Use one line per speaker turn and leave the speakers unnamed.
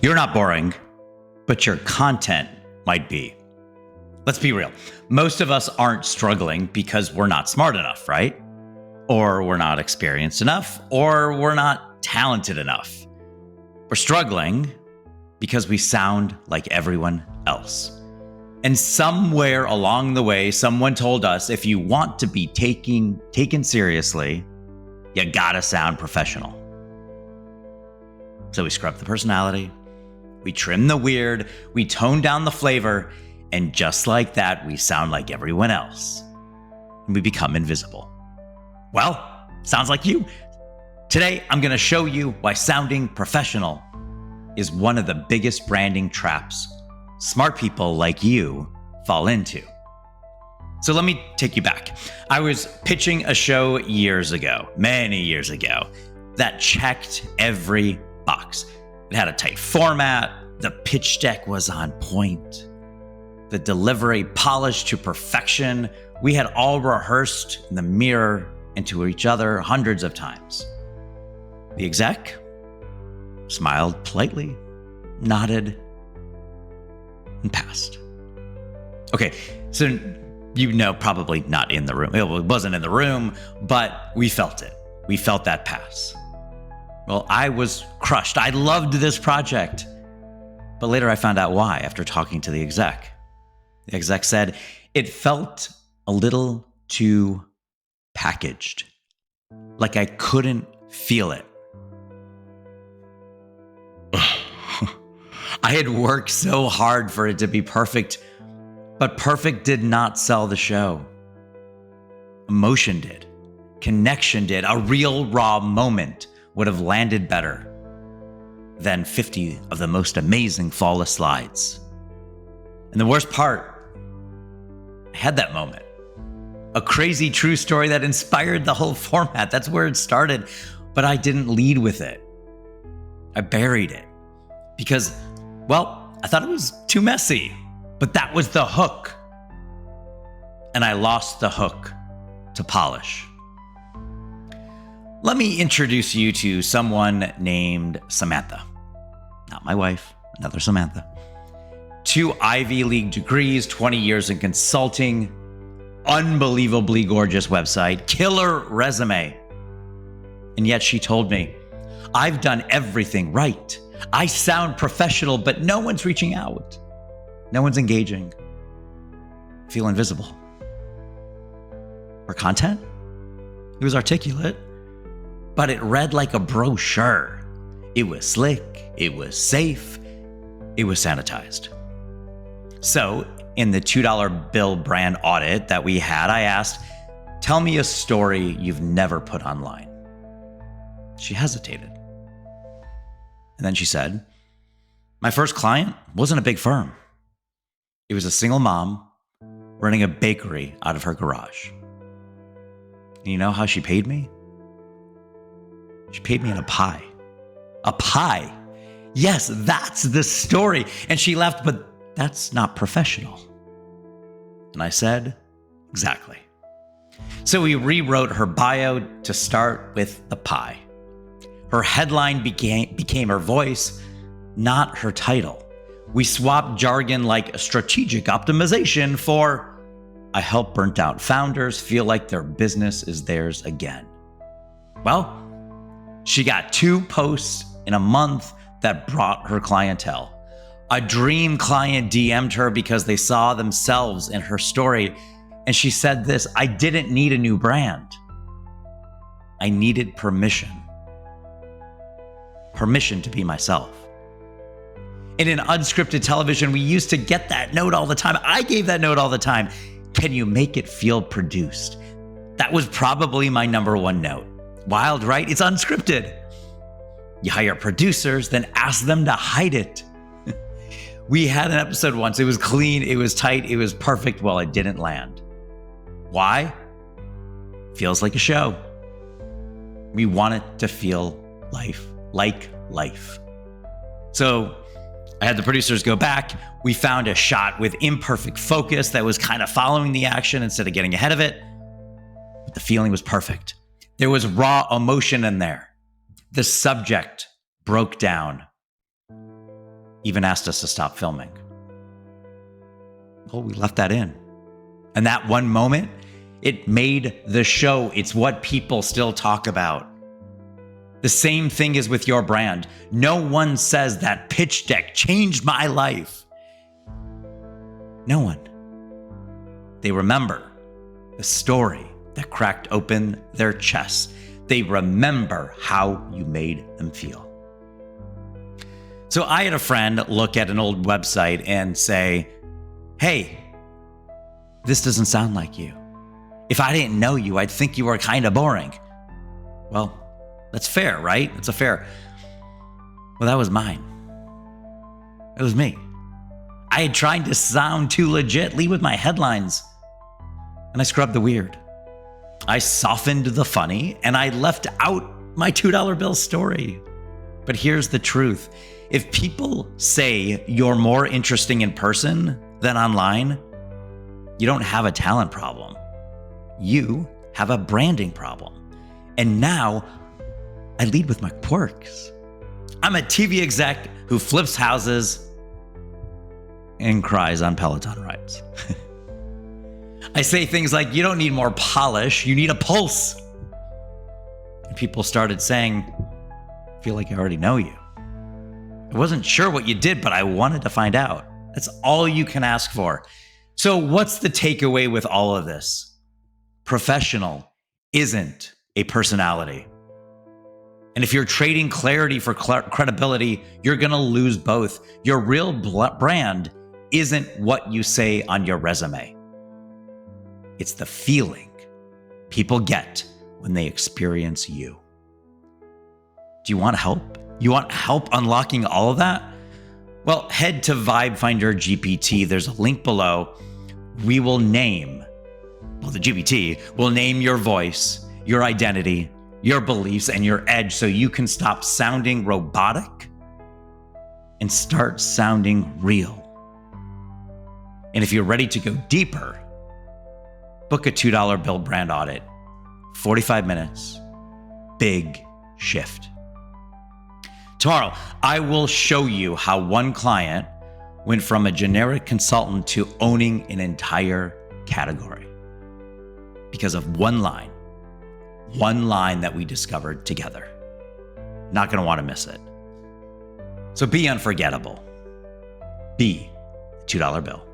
You're not boring, but your content might be. Let's be real. Most of us aren't struggling because we're not smart enough, right? Or we're not experienced enough, or we're not talented enough. We're struggling because we sound like everyone else. And somewhere along the way, someone told us if you want to be taken seriously, you gotta sound professional. So we scrub the personality, we trim the weird, we tone down the flavor, and just like that, we sound like everyone else. And we become invisible. Well, sounds like you. Today, I'm gonna show you why sounding professional is one of the biggest branding traps smart people like you fall into. So let me take you back. I was pitching a show many years ago, that checked every box. It had a tight format, the pitch deck was on point, the delivery polished to perfection. We had all rehearsed in the mirror and to each other hundreds of times. The exec smiled politely, nodded, and passed. Okay, so probably not in the room. It wasn't in the room, but we felt it. We felt that pass. Well, I was crushed. I loved this project. But later I found out why after talking to the exec. The exec said it felt a little too packaged, like I couldn't feel it. I had worked so hard for it to be perfect, but perfect did not sell the show. Emotion did. Connection did. A real raw moment would have landed better than 50 of the most amazing flawless slides. And the worst part, I had that moment. A crazy true story that inspired the whole format. That's where it started, but I didn't lead with it. I buried it because, well, I thought it was too messy, but that was the hook. And I lost the hook to polish. Let me introduce you to someone named Samantha. Not my wife, another Samantha. 2 Ivy League degrees, 20 years in consulting, unbelievably gorgeous website, killer resume. And yet she told me, I've done everything right. I sound professional, but no one's reaching out. No one's engaging. I feel invisible. Her content? It was articulate, but it read like a brochure. It was slick, it was safe, it was sanitized. So in the $2 bill brand audit that we had, I asked, tell me a story you've never put online. She hesitated. And then she said, my first client wasn't a big firm. It was a single mom running a bakery out of her garage. And you know how she paid me? She paid me in a pie. A pie. Yes, that's the story. And she left, but that's not professional. And I said, exactly. So we rewrote her bio to start with the pie. Her headline became her voice, not her title. We swapped jargon like strategic optimization for I help burnt out founders feel like their business is theirs again. Well, she got 2 posts in a month that brought her clientele. A dream client DM'd her because they saw themselves in her story. And she said this, I didn't need a new brand. I needed permission. Permission to be myself. In an unscripted television, we used to get that note all the time. I gave that note all the time. Can you make it feel produced? That was probably my #1 note. Wild, right? It's unscripted. You hire producers, then ask them to hide it. We had an episode once. It was clean, it was tight, it was perfect. Well, it didn't land. Why? Feels like a show. We want it to feel like life. So I had the producers go back. We found a shot with imperfect focus that was kind of following the action instead of getting ahead of it. But the feeling was perfect. There was raw emotion in there. The subject broke down. even asked us to stop filming. Well, we left that in. And that one moment, it made the show. It's what people still talk about. The same thing is with your brand. No one says that pitch deck changed my life. No one. They remember the story that cracked open their chests. They remember how you made them feel. So I had a friend look at an old website and say, hey, this doesn't sound like you. If I didn't know you, I'd think you were kind of boring. Well, that's fair, right? It's a fair. Well, that was mine. It was me. I had tried to sound too legit, lead with my headlines, and I scrubbed the weird. I softened the funny, and I left out my $2 bill story. But here's the truth. If people say you're more interesting in person than online, you don't have a talent problem. You have a branding problem. And now I lead with my quirks. I'm a TV exec who flips houses and cries on Peloton rides. I say things like, you don't need more polish, you need a pulse. And people started saying, I feel like I already know you. I wasn't sure what you did, but I wanted to find out. That's all you can ask for. So what's the takeaway with all of this? Professional isn't a personality. And if you're trading clarity for credibility, you're going to lose both. Your real brand isn't what you say on your resume. It's the feeling people get when they experience you. Do you want help? You want help unlocking all of that? Well, head to VIBEFinder GPT. There's a link below. The GPT will name your voice, your identity, your beliefs, and your edge so you can stop sounding robotic and start sounding real. And if you're ready to go deeper, book a $2 bill brand audit. 45 minutes, big shift. Tomorrow, I will show you how one client went from a generic consultant to owning an entire category because of one line that we discovered together. Not going to want to miss it. So be unforgettable. Be the $2 bill.